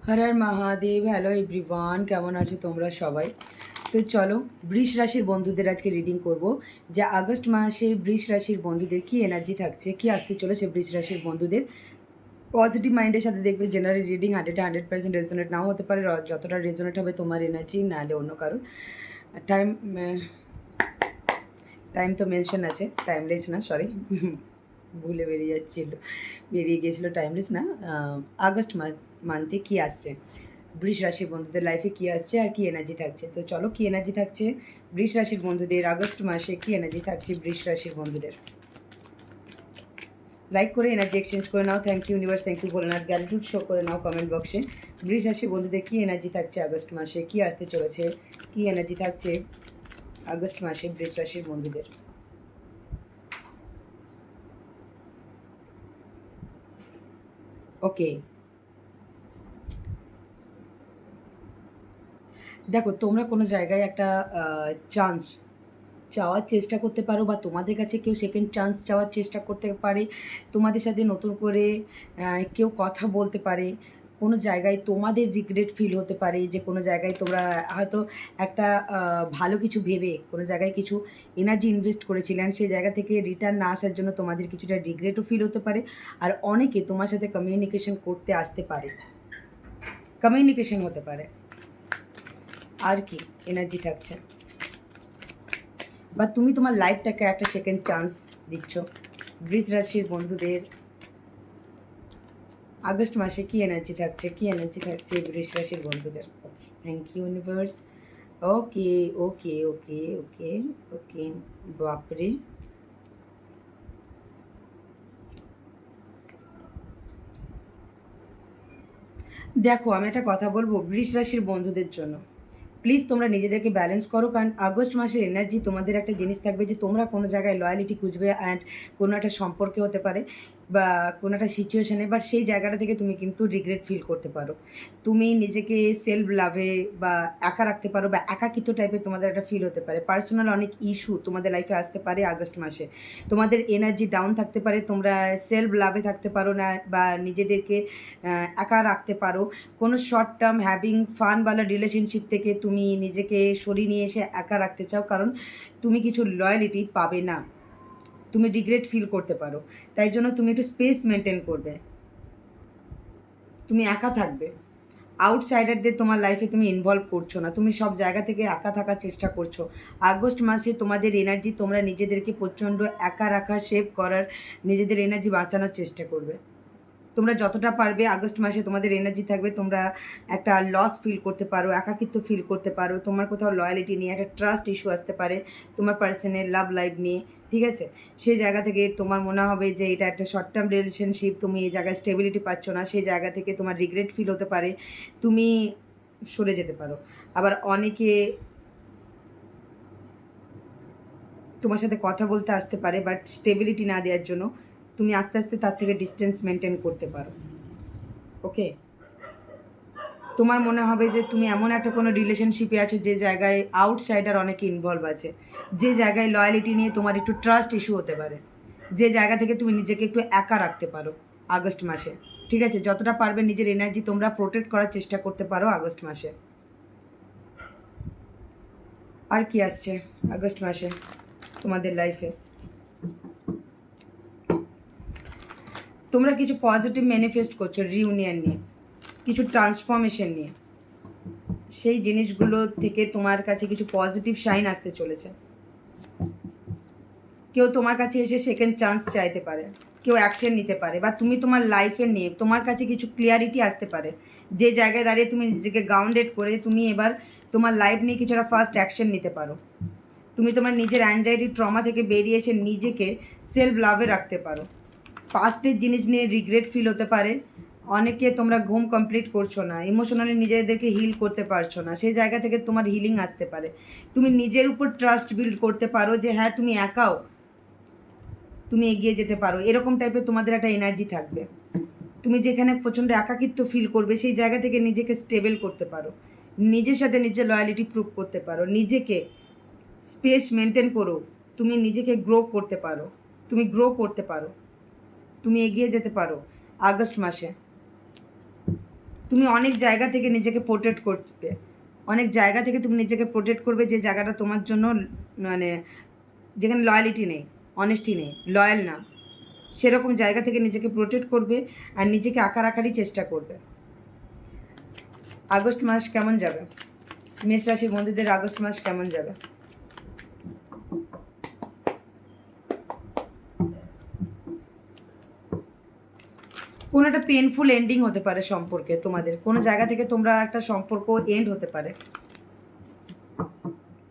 হর Har Mahadev. Hello everyone, কেমন আছো তোমরা সবাই? তো চলো বৃষ রাশির বন্ধুদের আজকে রিডিং করব, যে আগস্ট মাসে বৃষ রাশির বন্ধুদের কি এনার্জি থাকছে, কি আসতে চলেছে বৃষ রাশির বন্ধুদের। পজিটিভ মাইন্ডের সাথে দেখবে। জেনারেল রিডিং 100% রেজোনেট নাও হতে পারে, যতটা রেজোনেট হবে তোমার এনার্জি, নাহলে অন্য কারণ। টাইম টাইম তো মেনশন আছে, টাইমলেস না, সরি ভুলে বেরিয়ে গিয়েছিলো, টাইমলেস না। আগস্ট মান্থে কী আসছে বৃষ রাশির বন্ধুদের লাইফে, কী আসছে আর কী এনার্জি থাকছে। তো চলো, কী এনার্জি থাকছে বৃষ রাশির বন্ধুদের আগস্ট মাসে, কী এনার্জি থাকছে বৃষ রাশির বন্ধুদের। লাইক করে এনার্জি এক্সচেঞ্জ করে নাও। Thank you universe, thank you Bholenath, gratitude show করে নাও কমেন্ট বক্সে। বৃষ রাশির বন্ধুদের কী এনার্জি থাকছে আগস্ট মাসে, কী আসতে চলেছে, কী এনার্জি থাকছে আগস্ট মাসে বৃষ রাশির বন্ধুদের। ওকে, দেখো তোমরা কোনো জায়গায় একটা চান্স চাওয়ার চেষ্টা করতে পারো, বা তোমাদের কাছে কেউ সেকেন্ড চান্স চাওয়ার চেষ্টা করতে পারে, তোমাদের সাথে নতুন করে কেউ কথা বলতে পারে। কোনো জায়গায় তোমাদের রিগ্রেট ফিল হতে পারে, যে কোনো জায়গায় তোমরা হয়তো একটা ভালো কিছু ভেবে কোনো জায়গায় কিছু এনার্জি ইনভেস্ট করেছিলেন, সেই জায়গা থেকে রিটার্ন না আসার জন্য তোমাদের কিছুটা রিগ্রেটও ফিল হতে পারে। আর অনেকে তোমার সাথে কমিউনিকেশন করতে আসতে পারে, কমিউনিকেশন হতে পারে। আর কি এনার্জি থাকছে, বা তুমি তোমার লাইফটাকে একটা সেকেন্ড চান্স দিচ্ছ বৃষ রাশির বন্ধুদের আগস্ট মাসে। কি এনার্জি থাকছে, কি এনার্জি থাকছে বৃষ রাশির বন্ধুদের। ওকে, থ্যাংক ইউ ইউনিভার্স। ওকে ওকে ওকে ওকে ওকে, বাপরে। দেখো আমি একটা কথা বলবো বৃষ রাশির বন্ধুদের জন্য, প্লিজ তোমরা নিজেদেরকে ব্যালেন্স করো, কারণ আগস্ট মাসের এনার্জি তোমাদের একটা জিনিস থাকবে, যে তোমরা কোনো জায়গায় লয়ালিটি খুঁজবে, অ্যান্ড কোনো একটা সম্পর্কে হতে পারে বা কোনো একটা সিচুয়েশানে, বাট সেই জায়গাটা থেকে তুমি কিন্তু রিগ্রেট ফিল করতে পারো। তুমি নিজেকে সেলফ লাভে বা একা রাখতে পারো, বা একাকিত্ব টাইপের তোমাদের একটা ফিল হতে পারে। পার্সোনাল অনেক ইস্যু তোমাদের লাইফে আসতে পারে আগস্ট মাসে, তোমাদের এনার্জি ডাউন থাকতে পারে, তোমরা সেলফ লাভে থাকতে পারো না, বা নিজেদেরকে একা রাখতে পারো। কোনো শর্ট টার্ম হ্যাভিং ফানওয়ালা রিলেশনশিপ থেকে তুমি নিজেকে সরিয়ে নিয়ে এসে একা রাখতে চাও, কারণ তুমি কিছু লয়ালিটি পাবে না, তুমি রিগ্রেট ফিল করতে পারো। তাই জন্য তুমি একটু স্পেস মেনটেন করবে, তুমি একা থাকবে। আউটসাইডারদের তোমার লাইফে তুমি ইনভলভ করছো না, তুমি সব জায়গা থেকে একা থাকার চেষ্টা করছো। আগস্ট মাসে তোমাদের এনার্জি, তোমরা নিজেদেরকে প্রচণ্ড একা রাখা, সেভ করার, নিজেদের এনার্জি বাঁচানোর চেষ্টা করবে। তোমরা যতটা পারবে আগস্ট মাসে তোমাদের এনার্জি থাকবে, তোমরা একটা লস ফিল করতে পারো, একাকিত্ব ফিল করতে পারো, তোমার কোথাও লয়ালিটি নিয়ে একটা ট্রাস্ট ইস্যু আসতে পারে, তোমার পার্সনের লাভ লাইফ নিয়ে, ঠিক আছে। সেই জায়গা থেকে তোমার মনে হবে যে এটা একটা শর্ট টার্ম রিলেশনশিপ, তুমি এই জায়গায় স্টেবিলিটি পাচ্ছ না, সেই জায়গা থেকে তোমার রিগ্রেট ফিল হতে পারে, তুমি সরে যেতে পারো। আবার অনেকে তোমার সাথে কথা বলতে আসতে পারে, বাট স্টেবিলিটি না দেওয়ার জন্য তুমি আস্তে আস্তে তার থেকে ডিস্টেন্স মেনটেন করতে পারো। ওকে, তোমার মনে হবে যে তুমি এমন একটা কোনো রিলেশনশিপে আছো যে জায়গায় আউটসাইডার অনেকে ইনভলভ আছে, যে জায়গায় লয়ালিটি নিয়ে তোমার একটু ট্রাস্ট ইস্যু হতে পারে, যে জায়গা থেকে তুমি নিজেকে একটু একা রাখতে পারো আগস্ট মাসে, ঠিক আছে। যতটা পারবে নিজের এনার্জি তোমরা প্রোটেক্ট করার চেষ্টা করতে পারো আগস্ট মাসে। আর কি আসছে আগস্ট মাসে তোমাদের লাইফে, তোমরা কিছু পজিটিভ ম্যানিফেস্ট করছো রিউনিয়ন নিয়ে, কিছু ট্রান্সফরমেশন নিয়ে, সেই জিনিসগুলো থেকে তোমার কাছে কিছু পজিটিভ সাইন আসতে চলেছে। কেউ তোমার কাছে এসে সেকেন্ড চান্স চাইতে পারে, কেউ অ্যাকশন নিতে পারে, বা তুমি তোমার লাইফে নিয়ে তোমার কাছে কিছু ক্লিয়ারিটি আসতে পারে, যে জায়গায় দাঁড়িয়ে তুমি নিজেকে গ্রাউন্ডেড করে তুমি এবার তোমার লাইফ নিয়ে কিছুটা ফার্স্ট অ্যাকশন নিতে পারো। তুমি তোমার নিজের অ্যাংজাইটি ট্রমা থেকে বেরিয়ে এসে নিজেকে সেলফ লাভে রাখতে পারো। পাস্টের জিনিস নিয়ে রিগ্রেট ফিল হতে পারে, অনেকে তোমরা ঘুম কমপ্লিট করছো না, ইমোশনালি নিজেদেরকে হিল করতে পারছো না, সেই জায়গা থেকে তোমার হিলিং আসতে পারে। তুমি নিজের উপর ট্রাস্ট বিল্ড করতে পারো, যে হ্যাঁ তুমি একাও, তুমি এগিয়ে যেতে পারো, এরকম টাইপের তোমাদের একটা এনার্জি থাকবে। তুমি যেখানে প্রচণ্ড একাকিত্ব ফিল করবে, সেই জায়গা থেকে নিজেকে স্টেবল করতে পারো, নিজের সাথে নিজের লয়ালিটি প্রুভ করতে পারো, নিজেকে স্পেস মেনটেন করো, তুমি নিজেকে গ্রো করতে পারো, তুমি গ্রো করতে পারো, তুমি এগিয়ে যেতে পারো আগস্ট মাসে। তুমি অনেক জায়গা থেকে নিজেকে প্রোটেক্ট করবে, অনেক জায়গা থেকে তুমি নিজেকে প্রোটেক্ট করবে, যে জায়গাটা তোমার জন্য মানে যেখানে লয়ালিটি নেই, অনেস্টি নেই, লয়াল না, সেরকম জায়গা থেকে নিজেকে প্রোটেক্ট করবে আর নিজেকে আঁকা রাখারই চেষ্টা করবে। আগস্ট মাস কেমন যাবে? মেষ রাশির বন্ধুদের আগস্ট মাস কেমন যাবে? কোনো একটা পেনফুল এন্ডিং হতে পারে সম্পর্কে, তোমাদের কোনো জায়গা থেকে তোমরা একটা সম্পর্ক এন্ড হতে পারে,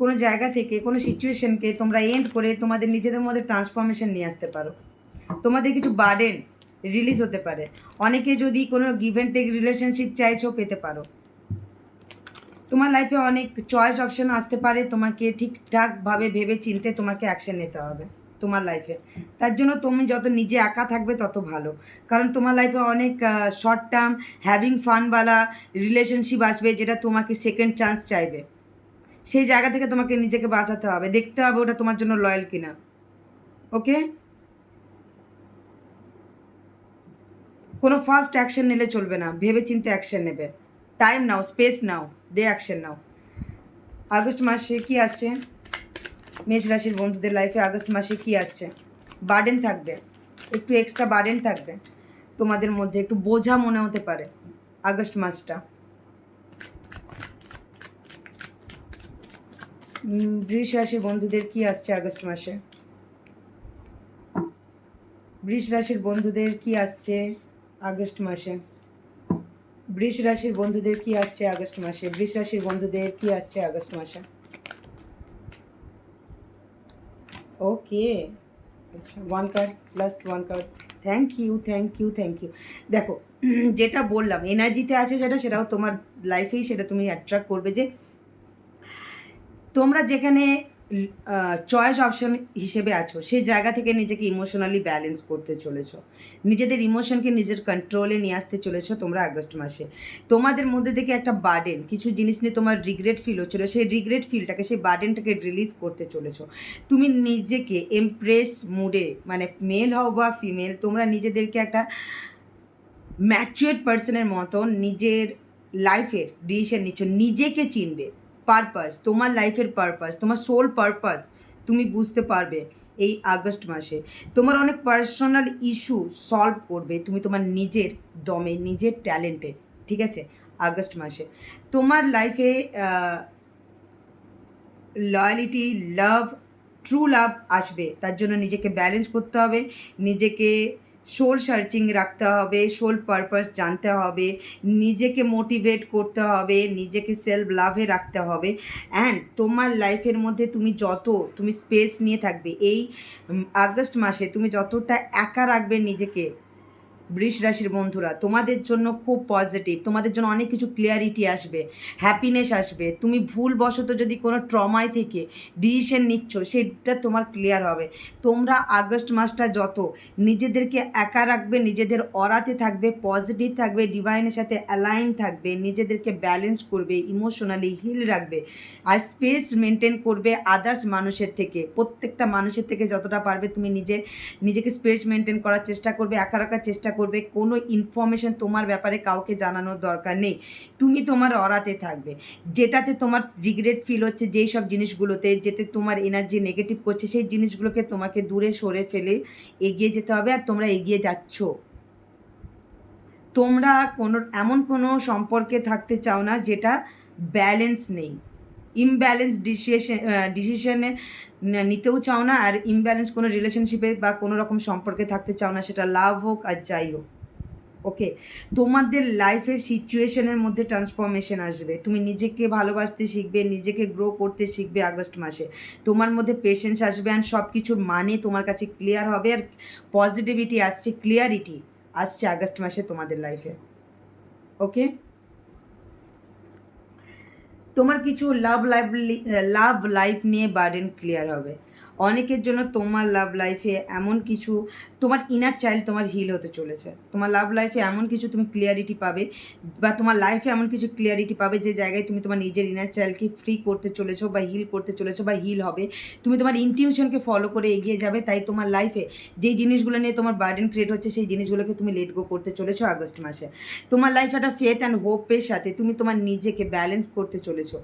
কোনো জায়গা থেকে কোনো সিচুয়েশনকে তোমরা এন্ড করে তোমাদের নিজেদের মধ্যে ট্রান্সফরমেশন নিয়ে আসতে পারো। তোমাদের কিছু বার্ডেন রিলিজ হতে পারে। অনেকে যদি কোনো গিভ অ্যান্ড টেক রিলেশনশিপ চাইছো, পেতে পারো। তোমার লাইফে অনেক চয়েস অপশন আসতে পারে, তোমাকে ঠিকঠাকভাবে ভেবে চিনতে তোমাকে অ্যাকশন নিতে হবে তোমার লাইফে। তার জন্য তুমি যত নিজে একা থাকবে তত ভালো, কারণ তোমার লাইফে অনেক শর্ট টার্ম হ্যাভিং ফানওয়ালা রিলেশনশিপ আসবে, যেটা তোমাকে সেকেন্ড চান্স চাইবে। সেই জায়গা থেকে তোমাকে নিজেকে বাঁচাতে হবে, দেখতে হবে ওটা তোমার জন্য লয়াল কিনা। ওকে, কোনো ফার্স্ট অ্যাকশন নিলে চলবে না, ভেবে চিন্তে অ্যাকশন নেবে। টাইম নাও, স্পেস নাও, দে অ্যাকশন নাও। আগস্ট মাসে কি আসছে মেষ রাশির বন্ধুদের লাইফে? আগস্ট মাসে কি আসছে? বার্ডেন থাকবে, একটু এক্সট্রা বার্ডেন থাকবে তোমাদের মধ্যে, একটু বোঝা মনে হতে পারে আগস্ট মাসটা। বৃষ রাশির বন্ধুদের কি আসছে আগস্ট মাসে? বৃষ রাশির বন্ধুদের কি আসছে আগস্ট মাসে? বৃষ রাশির বন্ধুদের কি আসছে আগস্ট মাসে? বৃষ রাশির বন্ধুদের কি আসছে আগস্ট মাসে? ওকে, আচ্ছা, 1 card plus 1 card. Thank you, thank you, thank you. দেখো, যেটা বললাম এনার্জিতে আছে সেটাও তোমার লাইফেই সেটা তুমি অ্যাট্রাক্ট করবে, যে তোমরা যেখানে চয়েস অপশন হিসেবে আছো সেই জায়গা থেকে নিজেকে ইমোশনালি ব্যালেন্স করতে চলেছো, নিজেদের ইমোশনকে নিজের কন্ট্রোলে নিয়ে আসতে চলেছো তোমরা আগস্ট মাসে। তোমাদের মধ্যে থেকে একটা বার্ডেন, কিছু জিনিস নিয়ে তোমার রিগ্রেট ফিল হচ্ছিলো, সেই রিগ্রেট ফিলটাকে, সেই বার্ডেনটাকে রিলিজ করতে চলেছো। তুমি নিজেকে এমপ্রেস মুডে, মানে মেল হও বা ফিমেল, তোমরা নিজেদেরকে একটা ম্যাচুয়ার্ড পার্সনের মতো নিজের লাইফের ডিসিশন নিচ্ছ, নিজেকে চিনবে। পারপাস, তোমার লাইফের পারপাস, তোমার সোল পারপাস তুমি বুঝতে পারবে এই আগস্ট মাসে। তোমার অনেক পার্সোনাল ইস্যু সলভ করবে তুমি তোমার নিজের দমে, নিজের ট্যালেন্টে, ঠিক আছে? আগস্ট মাসে তোমার লাইফে লয়ালিটি, লাভ, ট্রু লাভ আসবে। তার জন্য নিজেকে ব্যালেন্স করতে হবে, নিজেকে সোল সার্চিং রাখতে হবে, সোল পারপাস জানতে হবে, নিজেকে মোটিভেট করতে হবে, নিজেকে সেলফ লাভে রাখতে হবে। অ্যান্ড তোমার লাইফের মধ্যে তুমি স্পেস নিয়ে থাকবে এই আগস্ট মাসে, তুমি যতটা একা রাখবে নিজেকে বৃষ রাশির বন্ধুরা, তোমাদের জন্য খুব পজিটিভ, তোমাদের জন্য অনেক কিছু ক্লিয়ারিটি আসবে, হ্যাপিনেস আসবে। তুমি ভুলবশত যদি কোনো ট্রমায় থেকে ডিসিশন নিচ্ছ, সেটা তোমার ক্লিয়ার হবে। তোমরা আগস্ট মাসটা যত নিজেদেরকে একা রাখবে, নিজেদের অরাতে থাকবে, পজিটিভ থাকবে, ডিভাইনের সাথে অ্যালাইন থাকবে, নিজেদেরকে ব্যালেন্স করবে, ইমোশনালি হিল রাখবে, আর স্পেস মেনটেন করবে আদার্স মানুষের থেকে, প্রত্যেকটা মানুষের থেকে যতটা পারবে তুমি নিজেকে স্পেস মেনটেন করার চেষ্টা করবে, একা রাখার চেষ্টা করবে। কোনো ইনফরমেশন তোমার ব্যাপারে কাউকে জানানোর দরকার নেই, তুমি তোমার অরাতে থাকবে। যেটাতে তোমার রিগ্রেট ফিল হচ্ছে, যেই সব জিনিসগুলোতে যেতে তোমার এনার্জি নেগেটিভ করছে, সেই জিনিসগুলোকে তোমাকে দূরে সরে ফেলে এগিয়ে যেতে হবে, আর তোমরা এগিয়ে যাচ্ছ। তোমরা এমন কোনো সম্পর্কে থাকতে চাও না যেটা ব্যালেন্স নেই, ইমব্যালেন্স ডিসিশনে নিতেও চাও না, আর ইমব্যালেন্স কোনো রিলেশনশিপে বা কোনো রকম সম্পর্কে থাকতে চাও না, সেটা লাভ হোক আর যাই হোক। ওকে, তোমাদের লাইফের সিচুয়েশনের মধ্যে ট্রান্সফরমেশন আসবে, তুমি নিজেকে ভালোবাসতে শিখবে, নিজেকে গ্রো করতে শিখবে আগস্ট মাসে। তোমার মধ্যে পেশেন্স আসবে, অ্যান্ড সব কিছুর মানে তোমার কাছে ক্লিয়ার হবে, আর পজিটিভিটি আসছে, ক্লিয়ারিটি আসছে আগস্ট মাসে তোমাদের লাইফে। ওকে, তোমার কিছু লাভ লাইফ নিয়ে বার্ডেন ক্লিয়ার হবে। অনেকের জন্য তোমার লাভ লাইফে এমন কিছু তোমার ইনার চাইল্ড তোমার হিল হতে চলেছে। তোমার লাভ লাইফে এমন কিছু তুমি ক্লিয়ারিটি পাবে, বা তোমার লাইফে এমন কিছু ক্লিয়ারিটি পাবে যে জায়গায় তুমি তোমার নিজের ইনার চাইল্ডকে ফ্রি করতে চলেছো বা হিল করতে চলেছো বা হিল হবে। তুমি তোমার ইনটিউশনকে ফলো করে এগিয়ে যাবে। তাই তোমার লাইফে যেই জিনিসগুলো নিয়ে তোমার বার্ডেন ক্রিয়েট হচ্ছে সেই জিনিসগুলোকে তুমি লেট গো করতে চলেছো আগস্ট মাসে। তোমার লাইফে একটা ফেথ অ্যান্ড হোপের সাথে তুমি তোমার নিজেকে ব্যালেন্স করতে চলেছো।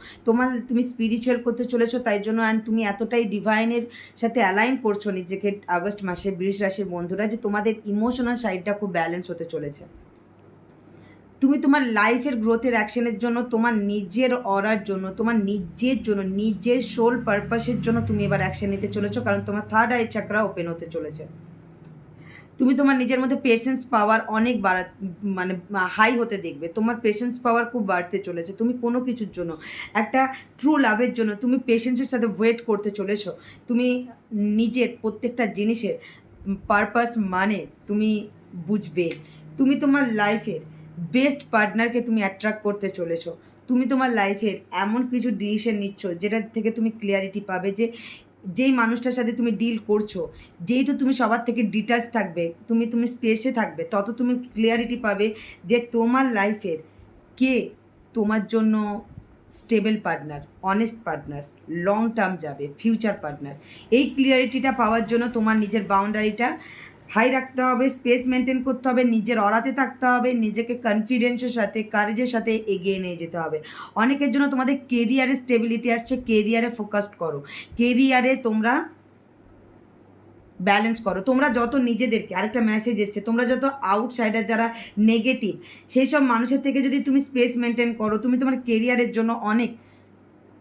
তুমি স্পিরিচুয়াল করতে চলেছো, তাই জন্য অ্যান্ড তুমি এতটাই ডিভাইনের সাথে অ্যালাইন করছো নিজেকে আগস্ট মাসে বৃষ রাশির বন্ধুরা, যে তোমাদের ইমোশনাল সাইডটা খুব ব্যালেন্স হতে চলেছে। তুমি তোমার লাইফের গ্রোথের অ্যাকশনের জন্য, তোমার নিজের অরার জন্য, তোমার নিজের জন্য, নিজের সোল পারপাসের জন্য তুমি এবার অ্যাকশন নিতে চলেছো, কারণ তোমার থার্ড আই চাকরা ওপেন হতে চলেছে। তুমি তোমার নিজের মধ্যে পেশেন্স পাওয়ার অনেক মানে হাই হতে দেখবে। তোমার পেশেন্স পাওয়ার খুব বাড়তে চলেছে। তুমি কোনো কিছুর জন্য, একটা ট্রু লাভের জন্য তুমি পেশেন্সের সাথে ওয়েট করতে চলেছো। তুমি নিজের প্রত্যেকটা জিনিসের পারপাস মানে তুমি বুঝবে। তুমি তোমার লাইফের বেস্ট পার্টনারকে তুমি অ্যাট্রাক্ট করতে চলেছো। তুমি তোমার লাইফের এমন কিছু ডিসিশন নিচ্ছ যেটা থেকে তুমি ক্লিয়ারিটি পাবে যে যেই মানুষটার সাথে তুমি ডিল করছো, যেহেতু তুমি সবার থেকে ডিটাচ থাকবে, তুমি স্পেসে থাকবে, তত তুমি ক্লিয়ারিটি পাবে যে তোমার লাইফের কে তোমার জন্য stable partner, honest partner, long term যাবে, ফিউচার পার্টনার। এই ক্লিয়ারিটিটা পাওয়ার জন্য তোমার নিজের বাউন্ডারিটা হাই রাখতে হবে, স্পেস মেনটেন করতে হবে, নিজের অরাতে থাকতে হবে, নিজেকে কনফিডেন্সের সাথে, কারেজের সাথে এগিয়ে নিয়ে যেতে হবে। অনেকের জন্য তোমাদের কেরিয়ারে স্টেবিলিটি আসছে, কেরিয়ারে ফোকাসড করো, কেরিয়ারে তোমরা ব্যালেন্স করো। তোমরা যত নিজেদেরকে, আরেকটা মেসেজ এসছে, তোমরা যত আউটসাইডার যারা নেগেটিভ, সেই সব মানুষের থেকে যদি তুমি স্পেস মেনটেন করো, তুমি তোমার কেরিয়ারের জন্য অনেক,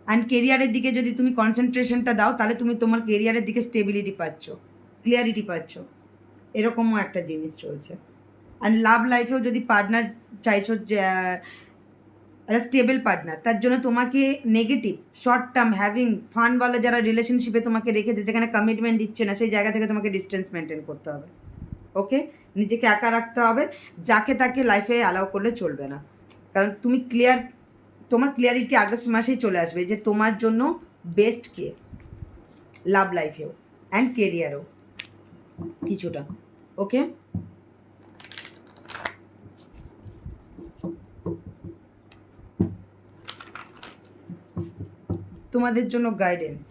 অ্যান্ড কেরিয়ারের দিকে যদি তুমি কনসেন্ট্রেশনটা দাও, তাহলে তুমি তোমার কেরিয়ারের দিকে স্টেবিলিটি পাচ্ছ, ক্লিয়ারিটি পাচ্ছ। এরকমও একটা জিনিস চলছে। আর লাভ লাইফেও যদি পার্টনার চাইছো, যে একটা স্টেবল পার্টনার, তার জন্য তোমাকে নেগেটিভ শর্ট টার্ম হ্যাভিং ফানওয়ালা যারা রিলেশনশিপে তোমাকে রেখেছে, যেখানে কমিটমেন্ট দিচ্ছে না, সেই জায়গা থেকে তোমাকে ডিস্টেন্স মেনটেন করতে হবে। ওকে, নিজেকে একা রাখতে হবে, যাকে তাকে লাইফে অ্যালাউ করলে চলবে না। কারণ তুমি তোমার ক্লিয়ারিটি আগস্ট মাসেই চলে আসবে যে তোমার জন্য বেস্ট কে, লাভ লাইফেও অ্যান্ড কেরিয়ারেও কিছুটা। ওকে, তোমাদের জন্য গাইডেন্স,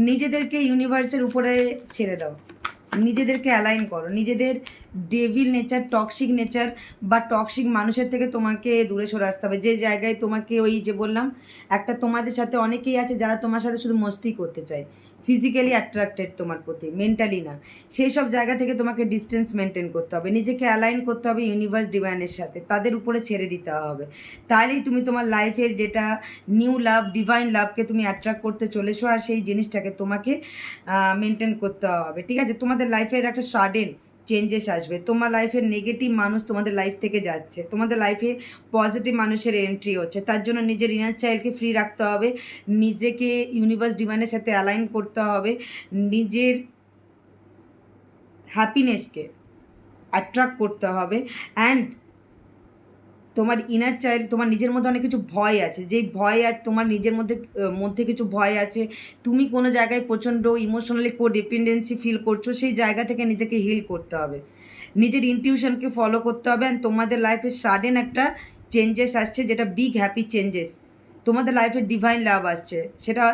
নিজেদেরকে ইউনিভার্সের উপরে ছেড়ে দাও, নিজেদেরকে অ্যালাইন করো, নিজেদের ডেভিল নেচার, টক্সিক নেচার বা টক্সিক মানুষের থেকে তোমাকে দূরে সরে আসতে হবে। যে জায়গায় তোমাকে, ওই যে বললাম, একটা তোমাদের সাথে অনেকেই আছে যারা তোমার সাথে শুধু মস্তি করতে চায়, ফিজিক্যালি অ্যাট্রাক্টেড তোমার প্রতি, মেন্টালি না। সেই সব জায়গা থেকে তোমাকে ডিস্টেন্স মেনটেন করতে হবে, নিজেকে অ্যালাইন করতে হবে ইউনিভার্স ডিভাইনের সাথে, তাদের উপরে ছেড়ে দিতে হবে। তাহলেই তুমি তোমার লাইফের যেটা নিউ লাভ, ডিভাইন লাভকে তুমি অ্যাট্রাক্ট করতে চলেছো, আর সেই জিনিসটাকে তোমাকে মেনটেন করতে হবে। ঠিক আছে, তোমাদের লাইফের একটা সাডেন চেঞ্জেস আসবে। তোমার লাইফের নেগেটিভ মানুষ তোমাদের লাইফ থেকে যাচ্ছে, তোমাদের লাইফে পজিটিভ মানুষের এন্ট্রি হচ্ছে। তার জন্য নিজের ইনার চাইল্ডকে ফ্রি রাখতে হবে, নিজেকে ইউনিভার্স ডিভাইনের সাথে অ্যালাইন করতে হবে, নিজের হ্যাপিনেসকে অ্যাট্রাক্ট করতে হবে। অ্যান্ড তোমার ইনার চাইল্ড, তোমার নিজের মধ্যে অনেক কিছু ভয় আছে, যেই ভয় আর তোমার নিজের মধ্যে কিছু ভয় আছে, তুমি কোনো জায়গায় প্রচণ্ড ইমোশনালি ডিপেন্ডেন্সি ফিল করছো, সেই জায়গা থেকে নিজেকে হিল করতে হবে, নিজের ইনটিউশনকে ফলো করতে হবে। অ্যান্ড তোমাদের লাইফে সাডেন একটা চেঞ্জেস আসছে, যেটা বিগ হ্যাপি চেঞ্জেস। তোমাদের লাইফে ডিভাইন লাভ আসছে। সেটা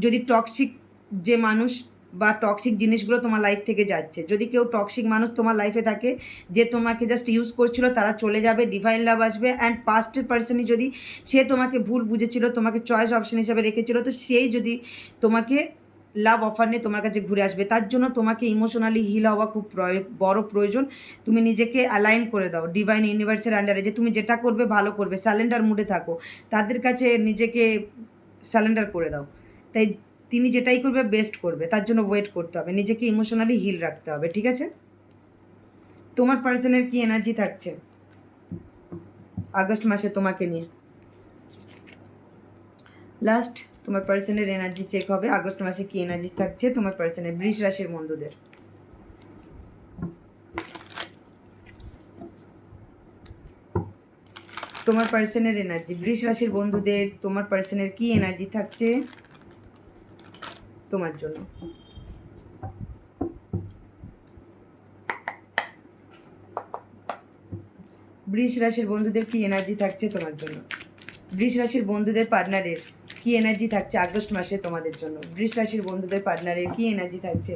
যদি টক্সিক যে মানুষ বা টক্সিক জিনিসগুলো তোমার লাইফ থেকে যাচ্ছে, যদি কেউ টক্সিক মানুষ তোমার লাইফে থাকে যে তোমাকে জাস্ট ইউজ করছিল, তারা চলে যাবে, ডিভাইন লাভ আসবে। অ্যান্ড পাস্টের পার্সনই যদি সে তোমাকে ভুল বুঝেছিল, তোমাকে চয়েস অপশন হিসাবে রেখেছিল, তো সেই যদি তোমাকে লাভ অফার নিয়ে তোমার কাছে ঘুরে আসবে। তার জন্য তোমাকে ইমোশনালি হিল হওয়া খুব বড় প্রয়োজন। তুমি নিজেকে অ্যালাইন করে দাও ডিভাইন ইউনিভার্সের আন্ডারে, যে তুমি যেটা করবে ভালো করবে, স্যালেন্ডার মুডে থাকো, তাদের কাছে নিজেকে স্যালেন্ডার করে দাও। তাই তিনি যেটাই করবে বেস্ট করবে, তার জন্য ওয়েট করতে হবে, নিজেকে ইমোশনালি হিল রাখতে হবে। ঠিক আছে, তোমার পার্সনের কি এনার্জি থাকছে আগস্ট মাসে তোমাকে নিয়ে? লাস্ট তোমার পার্সনের এনার্জি চেক হবে, আগস্ট মাসে কি এনার্জি থাকছে তোমার পার্সনের বৃষ রাশির বন্ধুদের। তোমার পার্সনের এনার্জি, বৃষ রাশির বন্ধুদের তোমার পার্সনের কি এনার্জি থাকছে তোমার জন্য। বৃষ রাশির বন্ধুদের কি এনার্জি থাকছে তোমার জন্য? বৃষ রাশির বন্ধুদের পার্টনারের কি এনার্জি থাকছে আগস্ট মাসে তোমাদের জন্য? বৃষ রাশির বন্ধুদের পার্টনারের কি এনার্জি থাকছে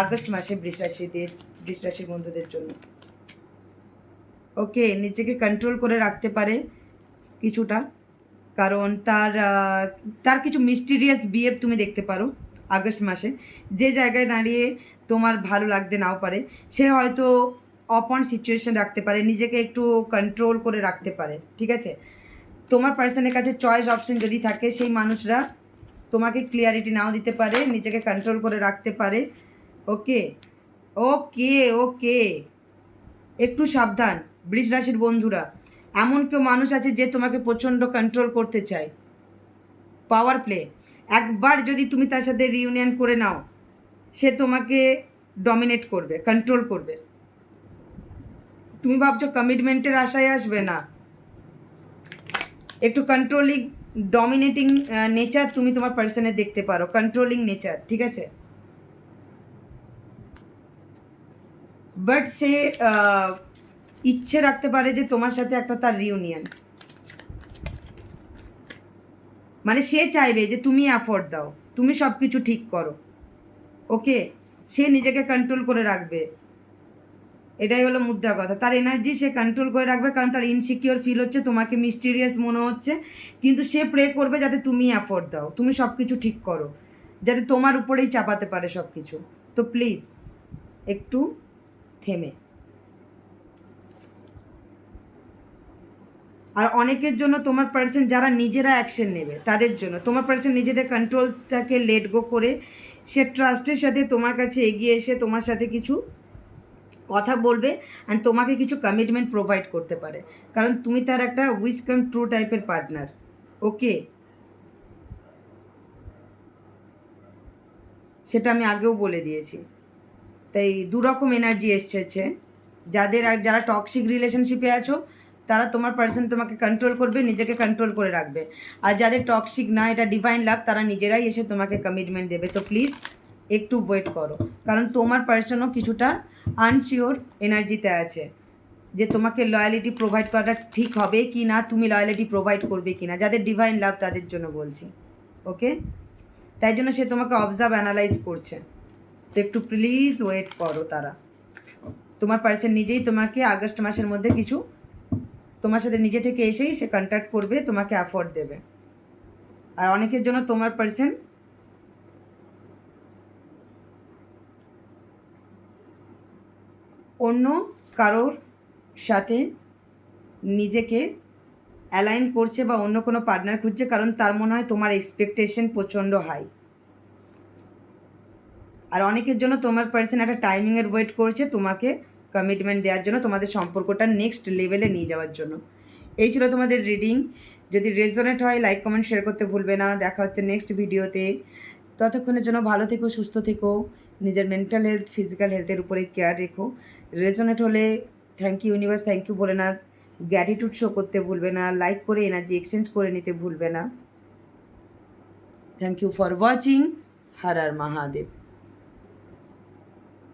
আগস্ট মাসে বৃষ রাশির বন্ধুদের জন্য? ওকে, নিজেকে কন্ট্রোল করে রাখতে পারে কিছুটা, কারণ তার কিছু মিস্টিরিয়াস বিহেভ তুমি দেখতে পারো আগস্ট মাসে। যে জায়গায় দাঁড়িয়ে তোমার ভালো লাগতে নাও পারে, সে হয়তো অপন সিচুয়েশন রাখতে পারে, নিজেকে একটু কন্ট্রোল করে রাখতে পারে, ঠিক আছে? তোমার পার্সনের কাছে চয়েস অপশন যদি থাকে, সেই মানুষরা তোমাকে ক্লিয়ারিটি নাও দিতে পারে, নিজেকে কন্ট্রোল করে রাখতে পারে। ওকে ওকে ওকে, একটু সাবধান বৃষ রাশির বন্ধুরা। এমন কেউ মানুষ আছে যে তোমাকে প্রচণ্ড কন্ট্রোল করতে চায়, পাওয়ার প্লে। একবার যদি তুমি তার সাথে রিউনিয়ন করে নাও, সে তোমাকে ডমিনেট করবে, কন্ট্রোল করবে। তুমি ভাবছো কমিটমেন্টের আশায় আসবে, না, একটু কন্ট্রোলিং ডমিনেটিং নেচার তুমি তোমার পার্সনে দেখতে পারো, কন্ট্রোলিং নেচার, ঠিক আছে? বাট সে ইচ্ছে রাখতে পারে যে তোমার সাথে একটা তার রিউনিয়ন, মানে সে চাইবে যে তুমি অ্যাফোর্ড দাও, তুমি সব কিছু ঠিক করো। ওকে, সে নিজেকে কন্ট্রোল করে রাখবে, এটাই হলো মুদ্রা কথা। তার এনার্জি সে কন্ট্রোল করে রাখবে, কারণ তার ইনসিকিওর ফিল হচ্ছে, তোমাকে মিস্টিরিয়াস মনে হচ্ছে, কিন্তু সে প্রে করবে যাতে তুমি অ্যাফোর্ড দাও, তুমি সব কিছু ঠিক করো, যাতে তোমার উপরেই চাপাতে পারে সব কিছু। তো প্লিজ একটু থেমে। আর অনেকের জন্য তোমার পার্সন যারা নিজেরা অ্যাকশন নেবে, তাদের জন্য তোমার পার্সন নিজেদের কন্ট্রোলটাকে লেট গো করে সে ট্রাস্টের সাথে তোমার কাছে এগিয়ে এসে তোমার সাথে কিছু কথা বলবে, অ্যান্ড তোমাকে কিছু কমিটমেন্ট প্রোভাইড করতে পারে, কারণ তুমি তার একটা উইস কাম ট্রু টাইপের পার্টনার। ওকে, সেটা আমি আগেও বলে দিয়েছি। তাই দুরকম এনার্জি এসেছে। যারা টক্সিক রিলেশনশিপে আছো, তারা তোমার পার্সন তোমাকে কন্ট্রোল করবে, নিজেকে কন্ট্রোল করে রাখবে। আর যাদের টক্সিক না, এটা ডিভাইন লাভ, তারা নিজেরাই এসে তোমাকে কমিটমেন্ট দেবে। তো প্লিজ একটু ওয়েট করো, কারণ তোমার পার্সনও কিছুটা আনসিওর এনার্জিতে আছে যে তোমাকে লয়ালিটি প্রোভাইড করাটা ঠিক হবে কি না, তুমি লয়ালিটি প্রোভাইড করবে কি না। যাদের ডিভাইন লাভ তাদের জন্য বলছি, ওকে? তাই জন্য সে তোমাকে অবজার্ভ অ্যানালাইজ করছে। তো একটু প্লিজ ওয়েট করো। তারা তোমার পার্সন নিজেই তোমাকে আগস্ট মাসের মধ্যে কিছু তোমার সাথে নিজে থেকে এসেই সে কন্ট্যাক্ট করবে, তোমাকে অ্যাফোর্ড দেবে। আর অনেকের জন্য তোমার পার্সন অন্য কারোর সাথে নিজেকে অ্যালাইন করছে বা অন্য কোনো পার্টনার খুঁজছে, কারণ তার মনে হয় তোমার এক্সপেকটেশন প্রচণ্ড হাই। আর অনেকের জন্য তোমার পার্সন একটা টাইমিংয়ের ওয়েট করছে তোমাকে কমিটমেন্ট দেওয়ার জন্য, তোমাদের সম্পর্কটা নেক্সট লেভেলে নিয়ে যাওয়ার জন্য। এই ছিল তোমাদের রিডিং। যদি রেজোনেট হয়, লাইক কমেন্ট শেয়ার করতে ভুলবে না। দেখা হচ্ছে নেক্সট ভিডিওতে। ততক্ষণের জন্য ভালো থেকো, সুস্থ থেকো, নিজের মেন্টাল হেলথ, ফিজিক্যাল হেলথের উপরে কেয়ার রেখো। রেজোনেট হলে thank you universe, thank you বলে না, গ্র্যাটিটিউড শো করতে ভুলবে না, লাইক করে এনার্জি এক্সচেঞ্জ করে নিতে ভুলবে না। Thank you for watching. Har Har Mahadev.